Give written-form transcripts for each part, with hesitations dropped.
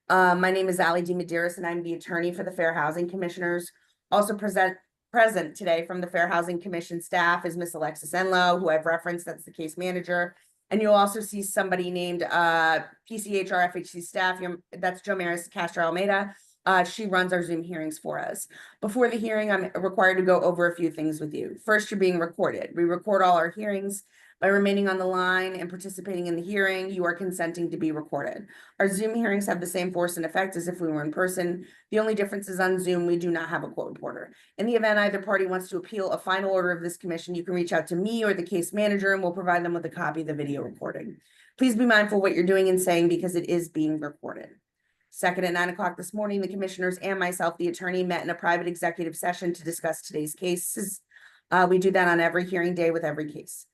My name is Allie D. Medeiros, and I'm the attorney for the Fair Housing Commissioners. Also present today from the Fair Housing Commission staff is Miss Alexis Enlow, who I've referenced, that's the case manager. And you'll also see somebody named PCHR FHC staff, that's Jo Maris Castro Almeida. She runs our Zoom hearings for us. Before the hearing, I'm required to go over a few things with you. First, you're being recorded. We record all our hearings. By remaining on the line and participating in the hearing, you are consenting to be recorded. Our Zoom hearings have the same force and effect as if we were in person. The only difference is on Zoom, we do not have a court reporter. In the event either party wants to appeal a final order of this commission, you can reach out to me or the case manager and we'll provide them with a copy of the video recording. Please be mindful what you're doing and saying because it is being recorded. Second, at 9 o'clock this morning, the commissioners and myself, the attorney, met in a private executive session to discuss today's cases. We do that on every hearing day with every case.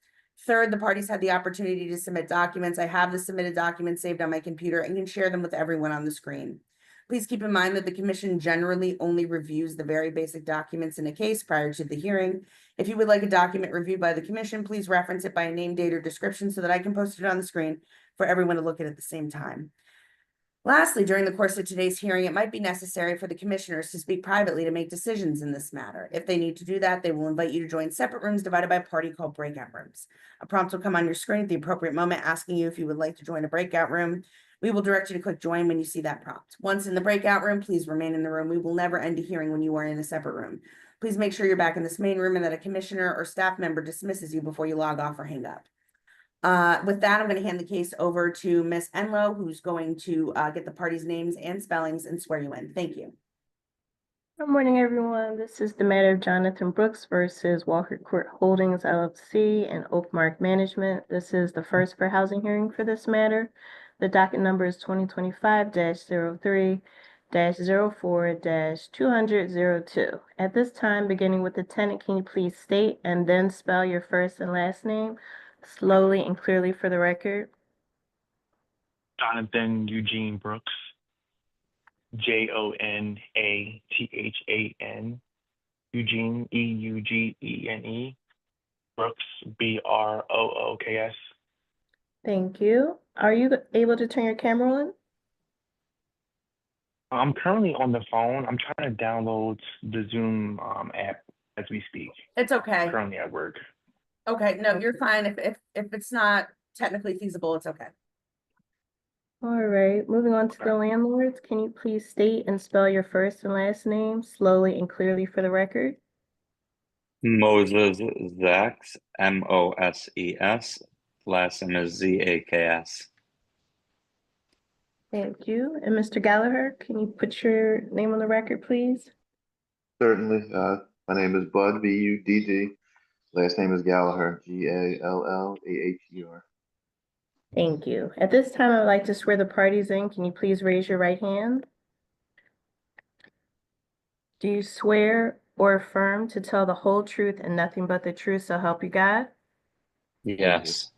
Third, the parties had the opportunity to submit documents. I have the submitted documents saved on my computer and can share them with everyone on the screen. Please keep in mind that the commission generally only reviews the very basic documents in a case prior to the hearing. If you would like a document reviewed by the commission, please reference it by a name, date, or description so that I can post it on the screen for everyone to look at the same time. Lastly, during the course of today's hearing, it might be necessary for the commissioners to speak privately to make decisions in this matter. If they need to do that, they will invite you to join separate rooms divided by party called breakout rooms. A prompt will come on your screen at the appropriate moment asking you if you would like to join a breakout room. We will direct you to click join when you see that prompt. Once in the breakout room, please remain in the room. We will never end a hearing when you are in a separate room. Please make sure you're back in this main room and that a commissioner or staff member dismisses you before you log off or hang up. With that, I'm going to hand the case over to Miss Enlow, who's going to get the parties' names and spellings and swear you in. Thank you. Good morning, everyone. This is the matter of Jonathan Brooks versus Walker Court Holdings, LLC and Oakmark Management. This is the first fair housing hearing for this matter. The docket number is 2025-03-04-20002. At this time, beginning with the tenant, can you please state and then spell your first and last name slowly and clearly for the record? Jonathan Eugene Brooks, Jonathan, Eugene, Eugene, Brooks, Brooks. Thank you. Are you able to turn your camera on? I'm currently on the phone. I'm trying to download the Zoom app as we speak. It's okay. I'm currently at work. Okay, no, you're fine. If it's not technically feasible, it's okay. All right, moving on to the landlords. Can you please state and spell your first and last name slowly and clearly for the record? Moses Zaks, Moses. Last name is Zaks. Thank you. And Mr. Gallagher, can you put your name on the record, please? Certainly. My name is Bud, B-U-D-D. Last name is Gallagher, G-A-L-L-A-H-E-R. Thank you. At this time, I would like to swear the parties in. Can you please raise your right hand? Do you swear or affirm to tell the whole truth and nothing but the truth, so help you God? Yes.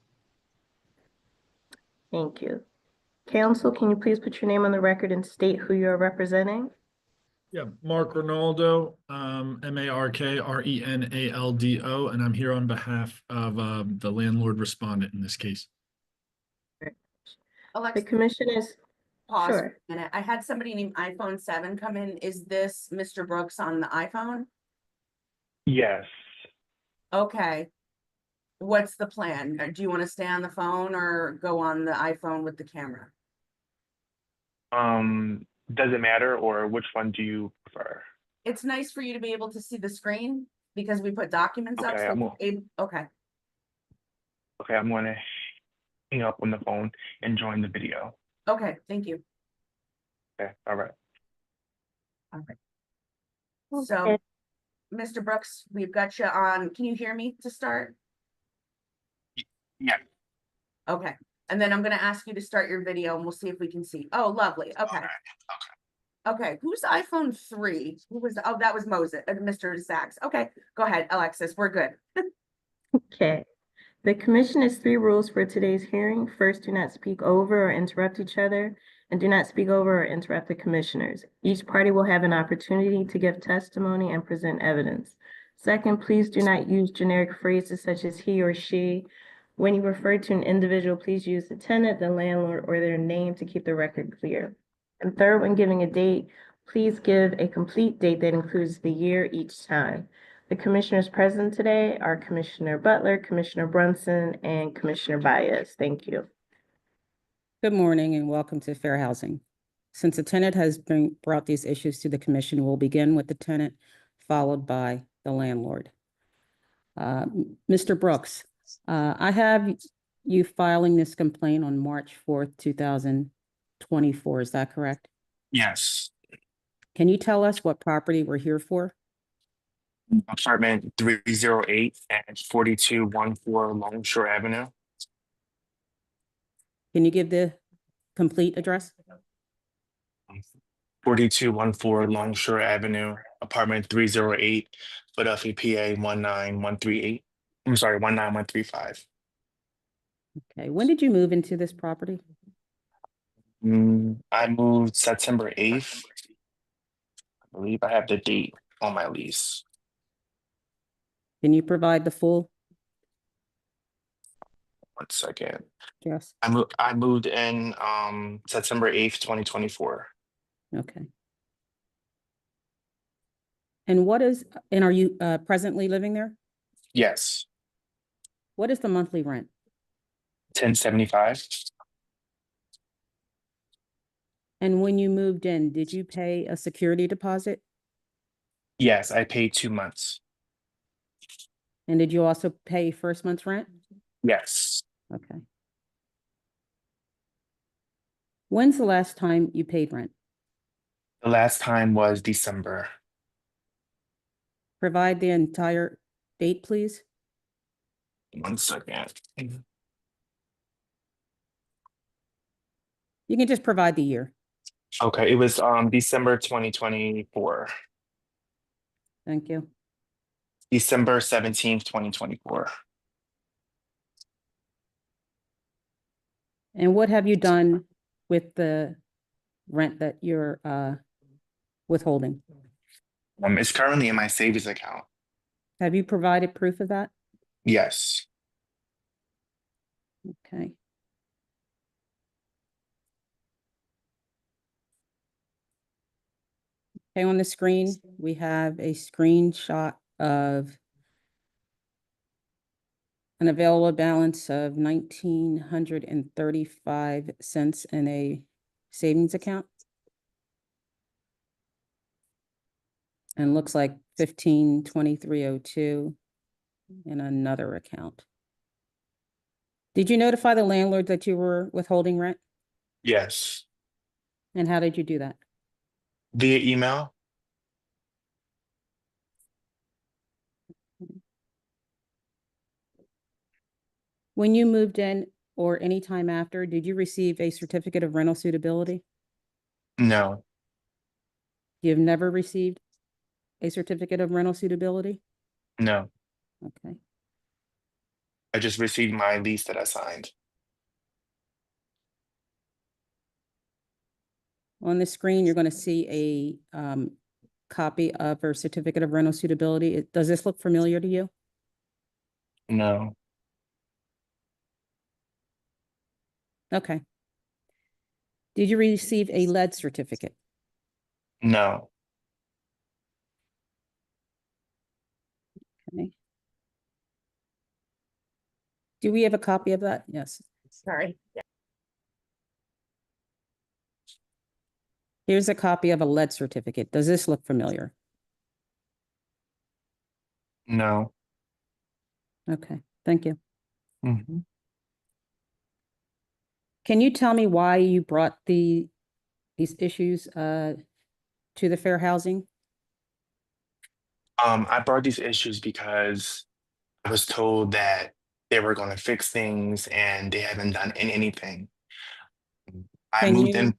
Thank you. Counsel, can you please put your name on the record and state who you are representing? Yeah, Mark Ronaldo, M-A-R-K-R-E-N-A-L-D-O, and I'm here on behalf of the landlord respondent in this case. Alexa, The commission is pause sure. for a minute. I had somebody named iPhone 7 come in. Is this Mr. Brooks on the iPhone? Yes. Okay. What's the plan? Do you want to stay on the phone or go on the iPhone with the camera? Does it matter, or which one do you prefer? It's nice for you to be able to see the screen because we put documents up. Okay, Okay. Okay, I'm going to hang up on the phone and join the video. Okay, thank you. Okay, all right. All right. So, Mr. Brooks, we've got you on. Can you hear me to start? Yeah. Okay. And then I'm going to ask you to start your video and we'll see if we can see. Oh, lovely. Okay. Okay. Who's iPhone 3? Who was, oh, that was Moses, Mr. Zaks. Okay. Go ahead, Alexis. We're good. Okay. The commission has 3 rules for today's hearing. First, do not speak over or interrupt each other, and do not speak over or interrupt the commissioners. Each party will have an opportunity to give testimony and present evidence. Second, please do not use generic phrases such as he or she. When you refer to an individual, please use the tenant, the landlord, or their name to keep the record clear. And third, when giving a date, please give a complete date that includes the year each time. The commissioners present today are Commissioner Butler, Commissioner Brunson, and Commissioner Baez. Thank you. Good morning and welcome to Fair Housing. Since the tenant has brought these issues to the commission, we'll begin with the tenant, followed by the landlord. Mr. Brooks, I have you filing this complaint on March 4th, 2024. Is that correct? Yes. Can you tell us what property we're here for? Apartment 308 and 4214 Longshore Avenue. Can you give the complete address? 4214 Longshore Avenue, apartment 308, Philadelphia, PA 19138. I'm sorry, 19135. Okay, when did you move into this property? I moved September 8th. I believe I have the date on my lease. Can you provide the full 1 second. address? I moved in September 8th, 2024. Okay. And are you presently living there? Yes. What is the monthly rent? 1075. And when you moved in, did you pay a security deposit? Yes, I paid 2 months. And did you also pay first month's rent? Yes. Okay. When's the last time you paid rent? The last time was December. Provide the entire date, please. 1 second. You can just provide the year. Okay, it was December 2024. Thank you. December 17th, 2024. And what have you done with the rent that you're withholding? It's currently in my savings account. Have you provided proof of that? Yes. Okay. Okay, on the screen, we have a screenshot of an available balance of 1,935 cents in a savings account. And looks like 152302 in another account. Did you notify the landlord that you were withholding rent? Yes. And how did you do that? Via email? When you moved in or any time after, did you receive a certificate of rental suitability? No. You've never received a certificate of rental suitability? No. Okay. I just received my lease that I signed. On the screen, you're going to see a copy of her certificate of rental suitability. Does this look familiar to you? No. Okay. Did you receive a lead certificate? No. Okay. Do we have a copy of that? Yes. Sorry. Here's a copy of a lead certificate. Does this look familiar? No. Okay, thank you. Mhm. Can you tell me why you brought these issues to the fair housing? I brought these issues because I was told that they were going to fix things and they haven't done anything. I Can moved you- in.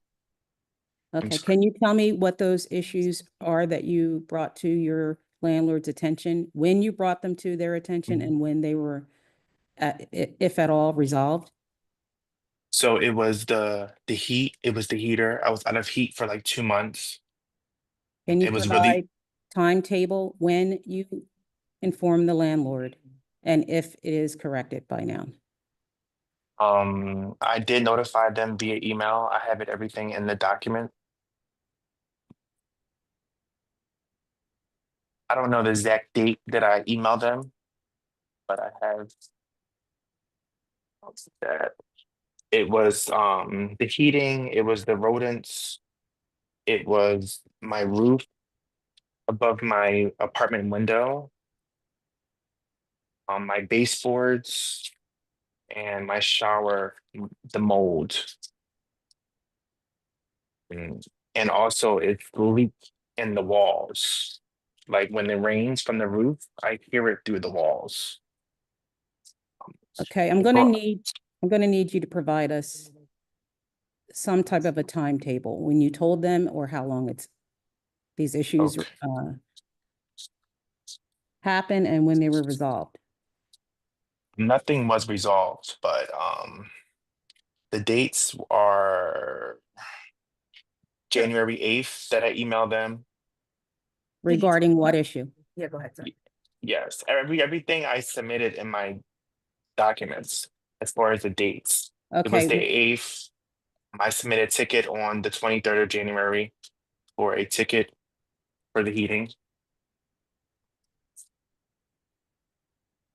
Okay, can you tell me what those issues are that you brought to your landlord's attention, when you brought them to their attention Mhm. and when they were, if at all, resolved? So it was the heat. It was the heater. I was out of heat for like 2 months. Can you It was really, provide timetable when you inform the landlord and if it is corrected by now? I did notify them via email. I have everything in the document. I don't know the exact date that I emailed them, but I have what's that. It was the heating, it was the rodents, it was my roof above my apartment window, my baseboards, and my shower, the mold. And also it's leak in the walls. Like when it rains from the roof, I hear it through the walls. Okay, I'm gonna need you to provide us some type of a timetable when you told them or how long these issues Okay. happened and when they were resolved. Nothing was resolved, but the dates are January 8th that I emailed them. Regarding what issue? Yeah, go ahead, sir. Yes, everything I submitted in my documents as far as the dates. It was the Okay, 8th. I submitted a ticket on the 23rd of January for a ticket for the heating.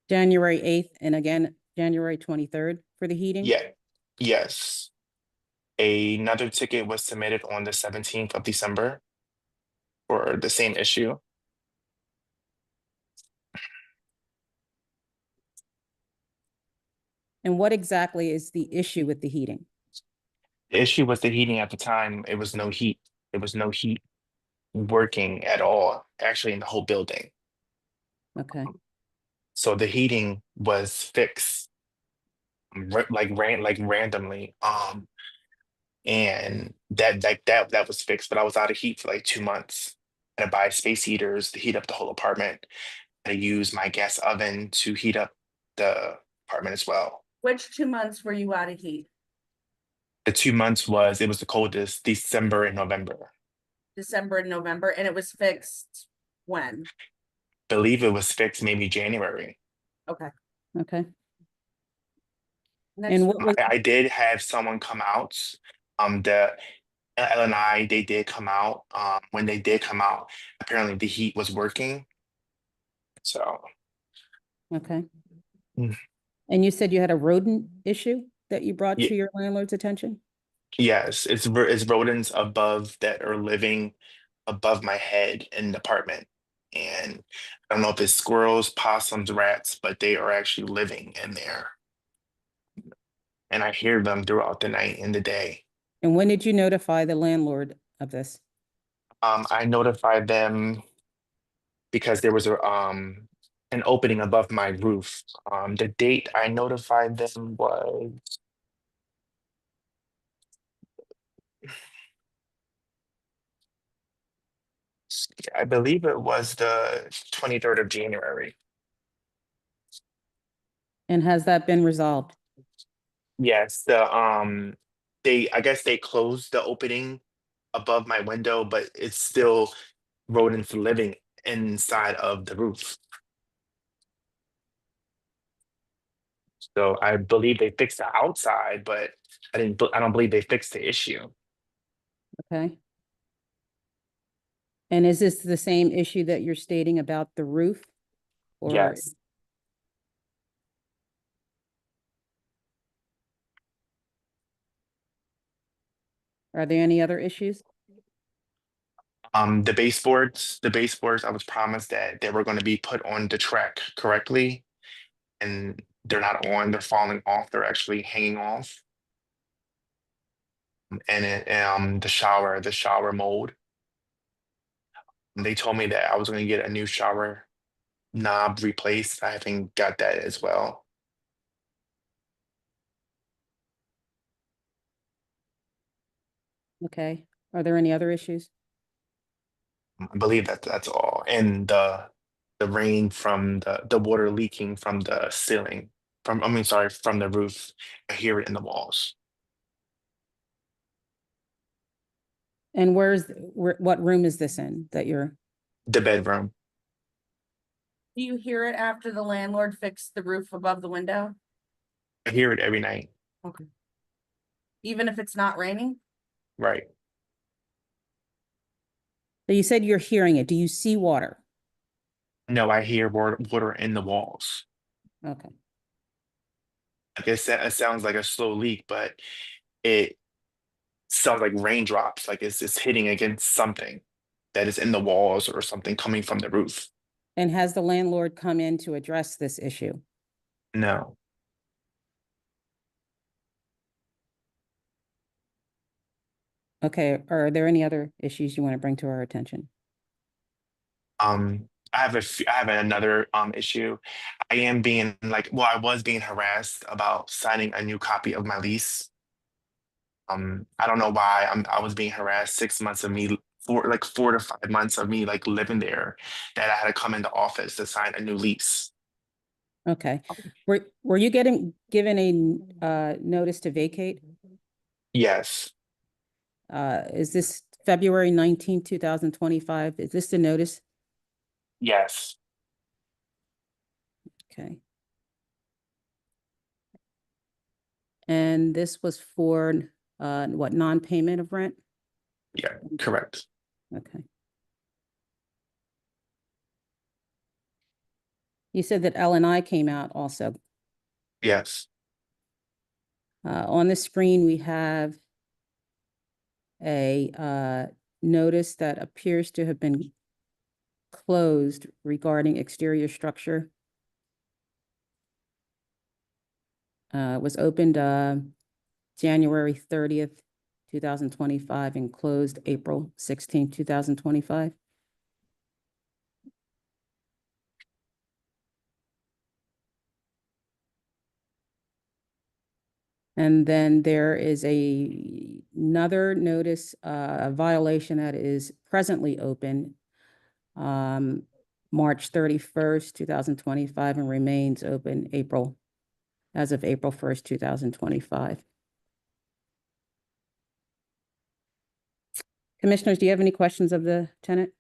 January 8th and again, January 23rd for the heating? Yeah, yes. Another ticket was submitted on the 17th of December for the same issue. And what exactly is the issue with the heating? The issue was the heating at the time. It was no heat. There was no heat working at all, actually in the whole building. Okay, So the heating was fixed, like randomly. And that was fixed, but I was out of heat for like 2 months. I had to buy space heaters to heat up the whole apartment. I use my gas oven to heat up the apartment as well. Which 2 months were you out of heat? The 2 months was it was the coldest, December and November. December and November, and it was fixed when? Believe it was fixed maybe January. Okay. okay. Next, And what was, I did have someone come out. The LNI, they did come out. When they did come out, apparently the heat was working. So okay. Mm. And you said you had a rodent issue that you brought Ye- to your landlord's attention? yes, it's rodents above that are living above my head in the apartment. And I don't know if it's squirrels, possums, rats, but they are actually living in there. And I hear them throughout the night and the day. And when did you notify the landlord of this? I notified them because there was an opening above my roof. The date I notified them was I believe it was the 23rd of January. And has that been resolved? Yes, I guess they closed the opening above my window, but it's still rodents living inside of the roof. So I believe they fixed the outside, but I don't believe they fixed the issue. Okay. And is this the same issue that you're stating about the roof? Or Yes. are there any other issues? The baseboards, I was promised that they were going to be put on the track correctly, and they're not on, they're falling off, they're actually hanging off. And the shower mold. They told me that I was going to get a new shower knob replaced. I haven't got that as well. Okay. Are there any other issues? I believe that's all. And the rain from the water leaking from the ceiling, from the roof. I hear it in the walls. And what room is this in that you're, The bedroom. do you hear it after the landlord fixed the roof above the window? I hear it every night. Okay. Even if it's not raining? Right. so you said you're hearing it. Do you see water? No, I hear water in the walls. Okay. I guess it sounds like a slow leak, but it sounds like raindrops, like it's hitting against something that is in the walls or something coming from the roof. And has the landlord come in to address this issue? No. Okay, are there any other issues you want to bring to our attention? I have another issue. I am being I was being harassed about signing a new copy of my lease. I don't know why I was being harassed 6 months of me, 4 to 5 months of me living there, that I had to come into office to sign a new lease. Okay. Were you given a notice to vacate? Yes, Is this February 19th, 2025? Is this the notice? yes, Okay. And this was for what, non-payment of rent? yeah, correct. Okay. You said that L&I came out also. Yes, On the screen, we have a notice that appears to have been closed regarding exterior structure. Was opened January 30th, 2025 and closed April 16th, 2025. And then there is another notice, a violation that is presently open, March 31st, 2025, and remains open as of April 1st, 2025. Commissioners, do you have any questions of the tenant?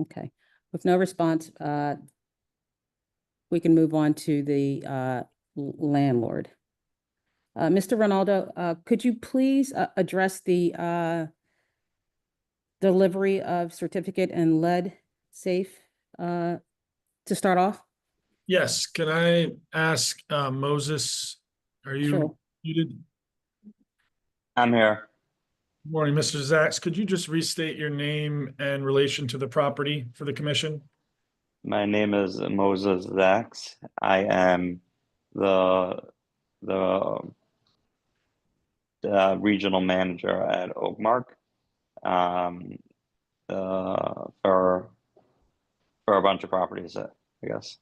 Okay, with no response, we can move on to the landlord. Mr. Ronaldo, could you please address the delivery of certificate and lead safe to start off? Yes, can I ask Moses, are you Sure. muted? I'm here. Morning, Mr. Zaks. Could you just restate your name and relation to the property for the commission? My name is Moses Zaks. I am the regional manager at Oakmark, um, for a bunch of properties, I guess.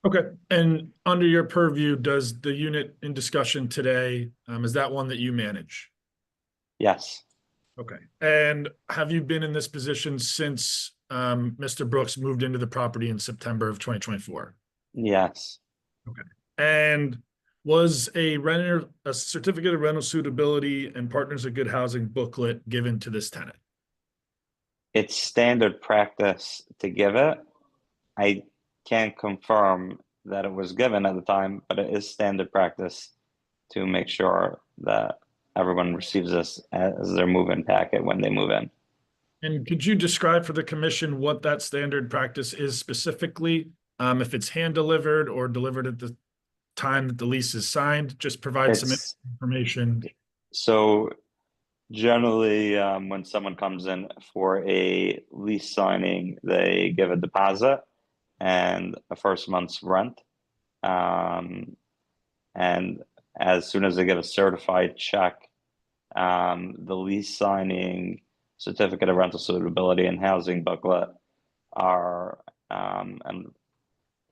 Okay, and under your purview, does the unit in discussion today, is that one that you manage? Yes, Okay, and have you been in this position since Mr. Brooks moved into the property in September of 2024? yes. And was a certificate of rental suitability and Partners of Good Housing booklet given to this tenant? It's standard practice to give it. I can't confirm that it was given at the time, but it is standard practice to make sure that everyone receives this as their move-in packet when they move in. And could you describe for the commission what that standard practice is specifically? If it's hand delivered or delivered at the time that the lease is signed, just provide some It's information. so generally, when someone comes in for a lease signing, they give a deposit and a first month's rent. And as soon as they get a certified check, the lease signing, certificate of rental suitability, and housing booklet are and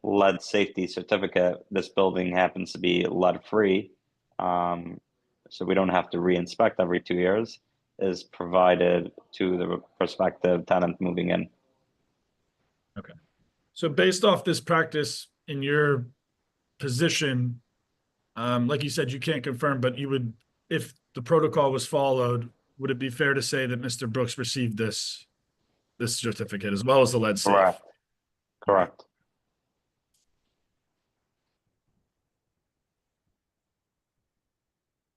lead safety certificate. This building happens to be lead free, so we don't have to re-inspect every 2 years, is provided to the prospective tenant moving in. Okay. So based off this practice in your position, like you said, you can't confirm, but you would, if the protocol was followed, would it be fair to say that Mr. Brooks received this certificate as well as the lead safe? Correct. Correct.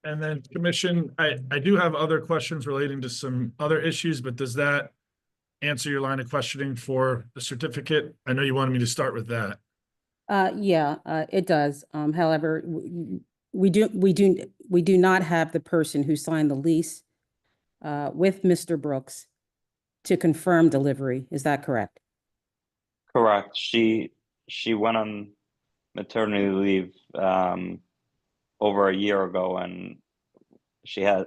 And then commission, I do have other questions relating to some other issues, but does that answer your line of questioning for the certificate? I know you wanted me to start with that. Yeah, it does. However, we do not have the person who signed the lease with Mr. Brooks to confirm delivery. Is that correct? Correct. She went on maternity leave over a year ago, and she had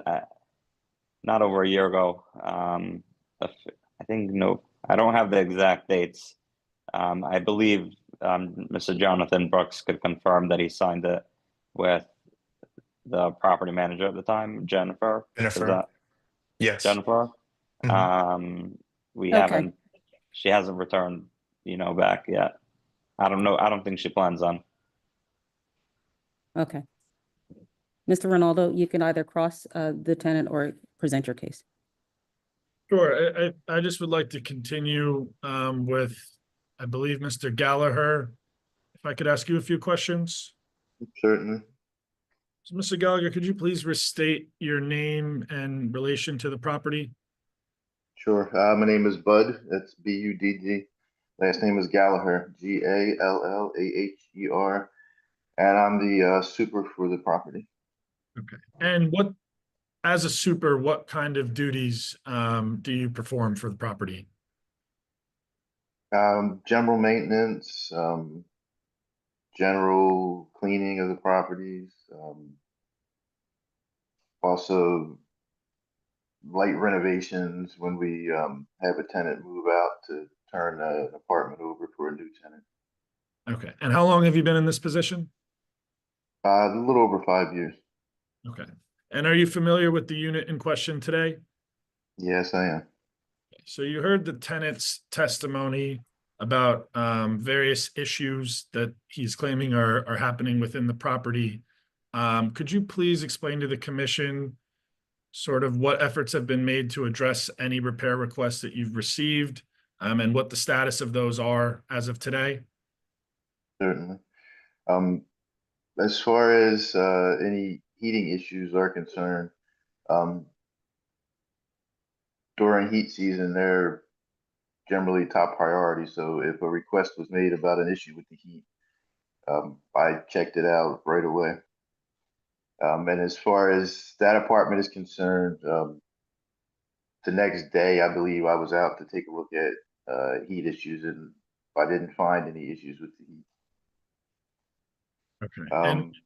not over a year ago. I think no, I don't have the exact dates. I believe Mr. Jonathan Brooks could confirm that he signed it with the property manager at the time, Jennifer. Is Jennifer. that Yes. Jennifer? Mhm. We Okay. haven't. She hasn't returned, back yet. I don't know. I don't think she plans on. Okay. Mr. Ronaldo, you can either cross the tenant or present your case. Sure, I just would like to continue with, I believe, Mr. Gallagher. If I could ask you a few questions. Certainly. So, Mr. Gallagher, could you please restate your name and relation to the property? Sure. My name is Bud. That's Budd. Last name is Gallagher, Gallahher. And I'm the super for the property. Okay. And as a super, what kind of duties do you perform for the property? General maintenance, general cleaning of the properties, also light renovations when we have a tenant move out to turn an apartment over for a new tenant. Okay. And how long have you been in this position? A little over 5 years. Okay. And are you familiar with the unit in question today? Yes, I am. So you heard the tenant's testimony about various issues that he's claiming are happening within the property. Could you please explain to the commission sort of what efforts have been made to address any repair requests that you've received, and what the status of those are as of today? Certainly. As far as any heating issues are concerned, um, during heat season, they're generally top priority. So if a request was made about an issue with the heat, I checked it out right away. And as far as that apartment is concerned, the next day, I believe I was out to take a look at heat issues, and I didn't find any issues with the heat. Okay. And Go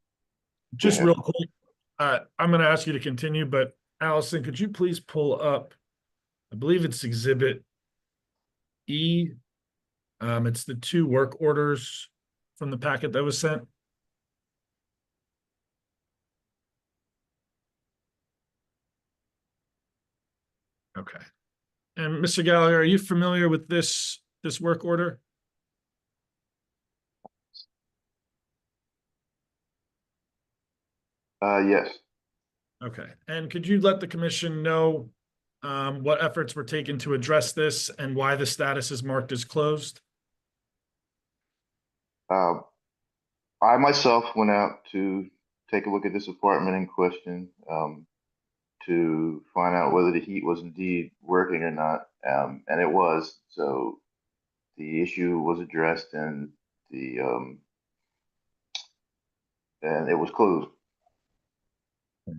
just ahead. real quick, I'm going to ask you to continue, but Allison, could you please pull up, I believe it's Exhibit E. It's the 2 work orders from the packet that was sent. Okay. And Mr. Gallagher, are you familiar with this work order? Yes. Okay. And could you let the commission know what efforts were taken to address this and why the status is marked as closed? I myself went out to take a look at this apartment in question, to find out whether the heat was indeed working or not, and it was. So the issue was addressed, and it was closed.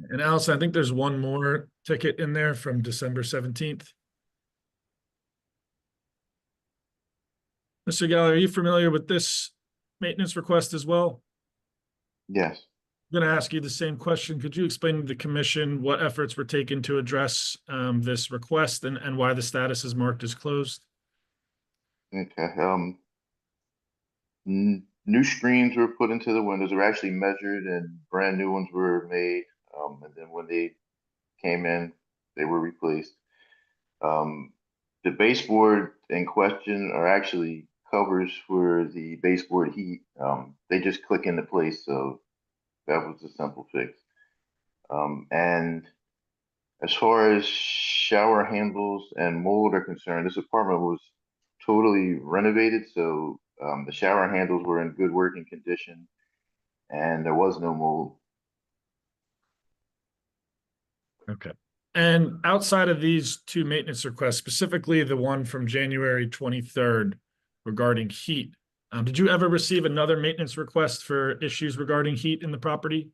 And Allison, I think there's one more ticket in there from December 17th. Mr. Gallagher, are you familiar with this maintenance request as well? Yes. I'm going to ask you the same question. Could you explain to the commission what efforts were taken to address this request and why the status is marked as closed? Okay. New screens were put into the windows. They were actually measured, and brand new ones were made. And then when they came in, they were replaced. The baseboard in question are actually covers for the baseboard heat. They just click into place, so that was a simple fix. And as far as shower handles and mold are concerned, this apartment was totally renovated, so the shower handles were in good working condition, and there was no mold. Okay. And outside of these two maintenance requests, specifically the one from January 23rd regarding heat, did you ever receive another maintenance request for issues regarding heat in the property?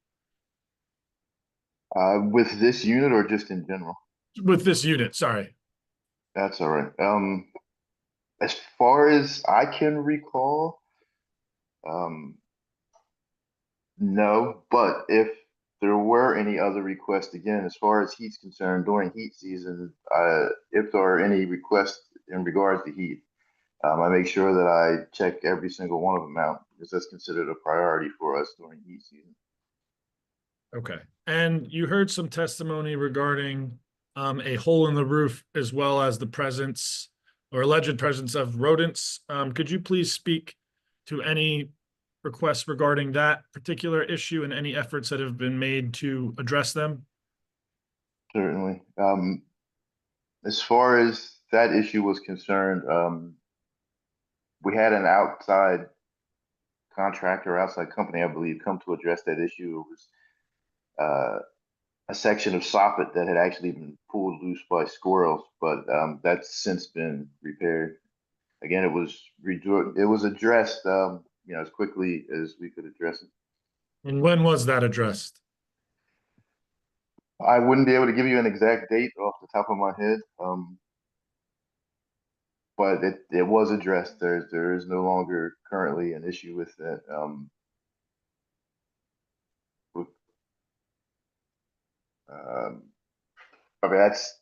With this unit or just in general? With this unit, sorry. That's all right. As far as I can recall, um, no, but if there were any other requests, again, as far as heat's concerned, during heat season, if there are any requests in regards to heat, I make sure that I check every single one of them out because that's considered a priority for us during heat season. Okay. And you heard some testimony regarding a hole in the roof as well as the presence or alleged presence of rodents. Could you please speak to any requests regarding that particular issue and any efforts that have been made to address them? Certainly. As far as that issue was concerned, we had an outside contractor, outside company, I believe, come to address that issue. It was a section of soffit that had actually been pulled loose by squirrels, but that's since been repaired. Again, it was addressed, as quickly as we could address it. And when was that addressed? I wouldn't be able to give you an exact date off the top of my head, but it was addressed. There is no longer currently an issue with that. I mean, that's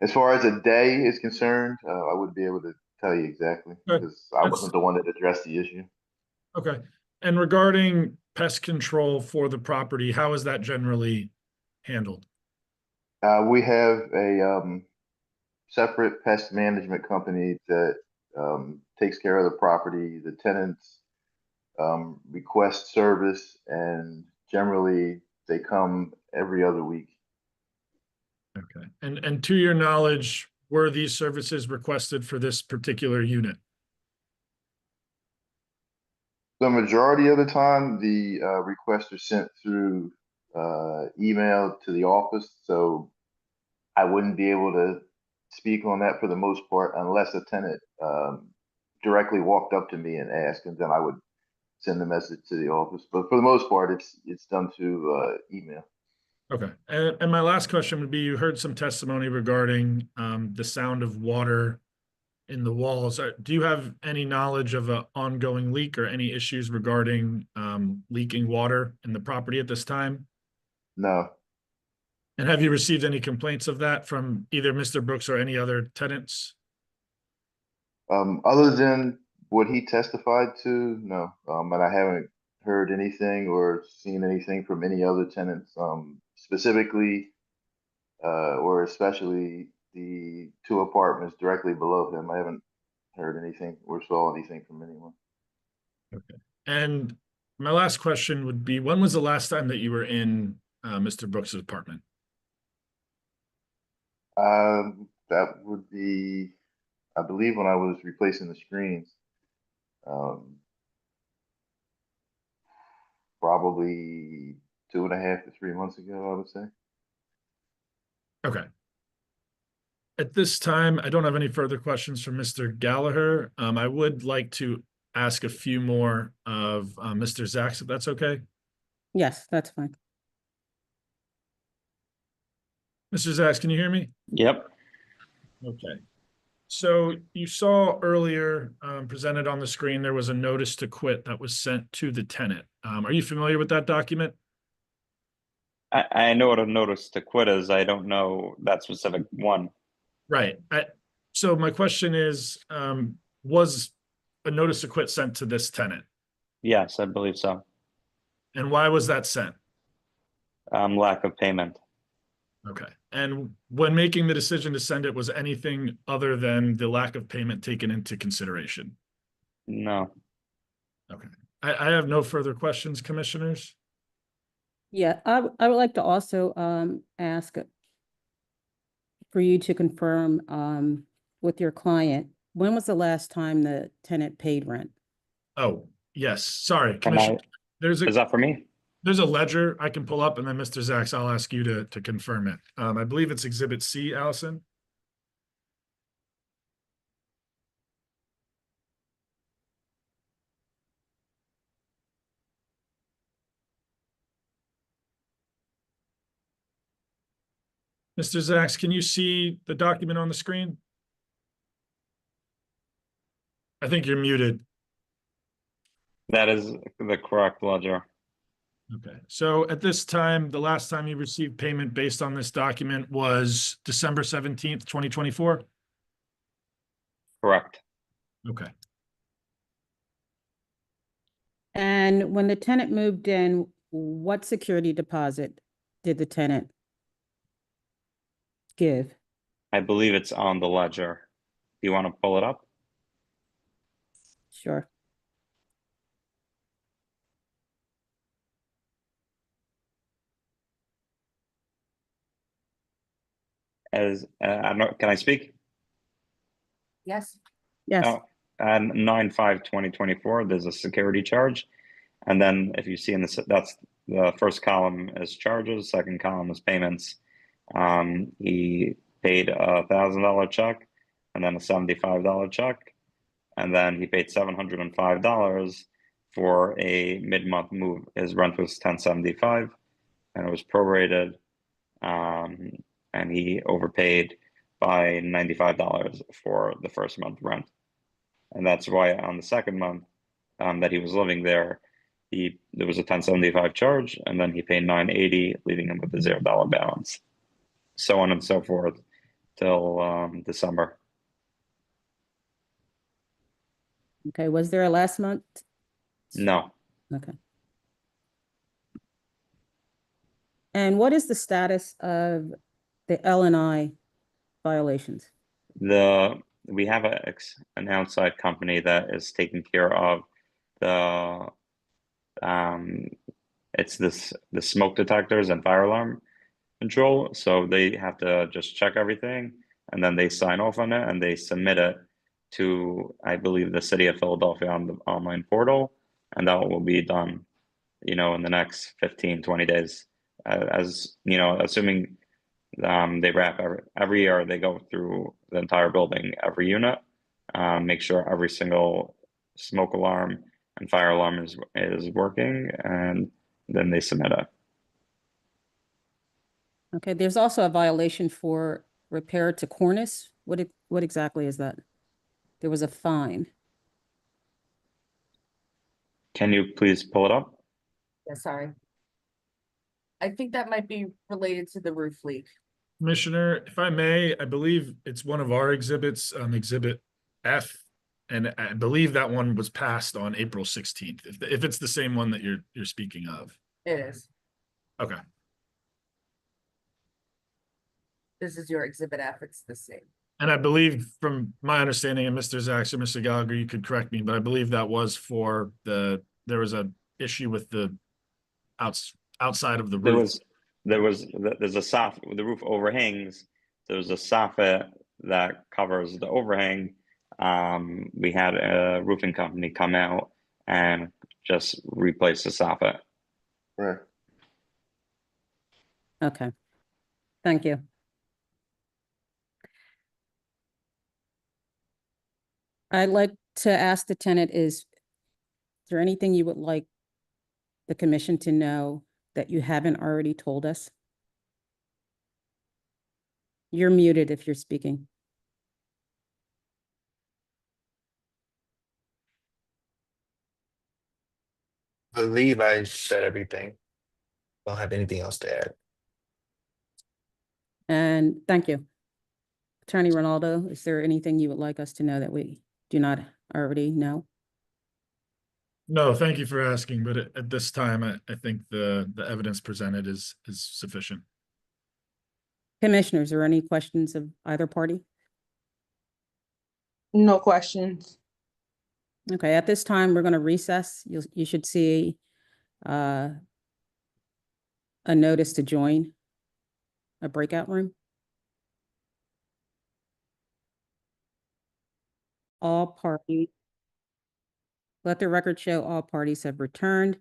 as far as a day is concerned. I wouldn't be able to tell you exactly Okay. because I That's- wasn't the one that addressed the issue. Okay. And regarding pest control for the property, how is that generally handled? We have a separate pest management company that takes care of the property. The tenants request service, and generally they come every other week. Okay. And to your knowledge, were these services requested for this particular unit? The majority of the time, the requests are sent through email to the office, so I wouldn't be able to speak on that for the most part unless a tenant directly walked up to me and asked, and then I would send the message to the office. But for the most part, it's done through email. Okay. And my last question would be, you heard some testimony regarding the sound of water in the walls. Do you have any knowledge of an ongoing leak or any issues regarding leaking water in the property at this time? No. And have you received any complaints of that from either Mr. Brooks or any other tenants? Other than what he testified to, no. And I haven't heard anything or seen anything from any other tenants, specifically or especially the two apartments directly below him. I haven't heard anything or saw anything from anyone. Okay. And my last question would be, when was the last time that you were in Mr. Brooks's apartment? That would be, I believe, when I was replacing the screens. Probably 2.5 to 3 months ago, I would say. Okay. At this time, I don't have any further questions from Mr. Gallagher. I would like to ask a few more of Mr. Zaks, if that's okay. Yes, that's fine. Mr. Zaks, can you hear me? Yep. Okay. So you saw earlier presented on the screen, there was a notice to quit that was sent to the tenant. Are you familiar with that document? I know what a notice to quit is. I don't know that specific one. Right. So my question is, was a notice to quit sent to this tenant? Yes, I believe so. And why was that sent? Lack of payment. Okay. And when making the decision to send it, was anything other than the lack of payment taken into consideration? No. Okay. I have no further questions, commissioners. Yeah, I would like to also ask for you to confirm with your client, when was the last time the tenant paid rent? Oh, yes. Sorry, Can I, Commissioner. There's is a, that for me? There's a ledger I can pull up, and then Mr. Zaks, I'll ask you to confirm it. I believe it's Exhibit C, Allison. Mr. Zaks, can you see the document on the screen? I think you're muted. That is the correct ledger. Okay, so at this time, the last time you received payment based on this document was December 17th, 2024? Correct. Okay. And when the tenant moved in, what security deposit did the tenant give? I believe it's on the ledger. Do you want to pull it up? Sure. As I don't know, can I speak? Yes. Yes. Oh, and 9/5/2024, there's a security charge. And then if you see in this, that's the first column is charges, second column is payments. He paid $1,000 check and then a $75 check. And then he paid $705 for a mid-month move. His rent was $1,075 and it was prorated. And he overpaid by $95 for the first month rent. And that's why on the second month that he was living there, there was a $1,075 charge, and then he paid $980, leaving him with a $0 balance. So on and so forth till December. Okay, was there a last month? No, Okay. And what is the status of the L&I violations? we have an outside company that is taking care of the it's the smoke detectors and fire alarm control. So they have to just check everything and then they sign off on it and they submit it to, I believe, the city of Philadelphia on the online portal. And that will be done, in the next 15, 20 days. As assuming they wrap every year, they go through the entire building, every unit, make sure every single smoke alarm and fire alarm is working, and then they submit it. Okay, there's also a violation for repair to cornice. What exactly is that? There was a fine. Can you please pull it up? Yeah, sorry. I think that might be related to the roof leak. Commissioner, if I may, I believe it's one of our exhibits, Exhibit F. And I believe that one was passed on April 16th, if it's the same one that you're speaking of. It is. Okay. This is your exhibit F. It's the same. And I believe from my understanding, and Mr. Zaks or Mr. Gallagher, you could correct me, but I believe that was for there was a issue with the outside of the roof. There's a soffit, the roof overhangs. There's a soffit that covers the overhang. We had a roofing company come out and just replace the soffit. Right. Okay, thank you. I'd like to ask the tenant, is there anything you would like the commission to know that you haven't already told us? You're muted if you're speaking. I believe I said everything. Don't have anything else to add. And thank you. Attorney Ronaldo, is there anything you would like us to know that we do not already know? No, thank you for asking, but at this time, I think the evidence presented is sufficient. Commissioners, are there any questions of either party? No questions. Okay, at this time, we're going to recess. You should see a notice to join a breakout room. All parties. Let the record show all parties have returned.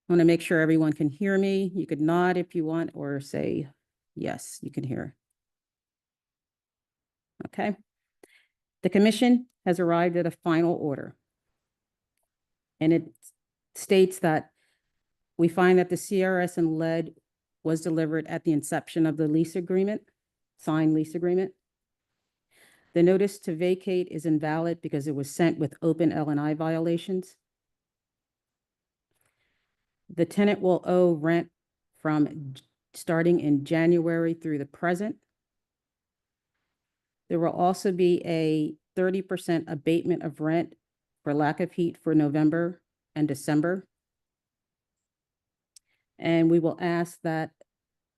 Want to make sure everyone can hear me. You could nod if you want or say, yes, you can hear. Okay. The commission has arrived at a final order. And it states that we find that the CRS and lead was delivered at the inception of the lease agreement, signed lease agreement. The notice to vacate is invalid because it was sent with open L&I violations. The tenant will owe rent from starting in January through the present. There will also be a 30% abatement of rent for lack of heat for November and December. And we will ask that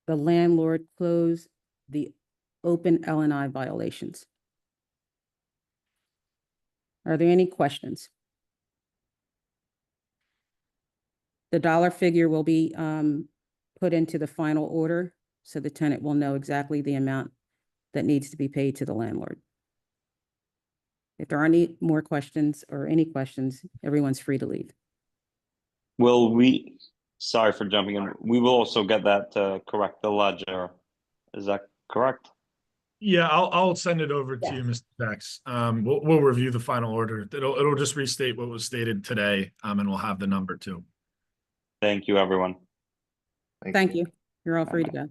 the landlord close the open L&I violations. Are there any questions? The dollar figure will be put into the final order, so the tenant will know exactly the amount that needs to be paid to the landlord. If there are any more questions or any questions, everyone's free to leave. Will we, sorry for jumping in, we will also get that to correct the ledger. Is that correct? Yeah, I'll send it over to Yeah. you, Mr. Dex. We'll review the final order. It'll just restate what was stated today, and we'll have the number too. Thank you, everyone. Thank you. You're all free to go.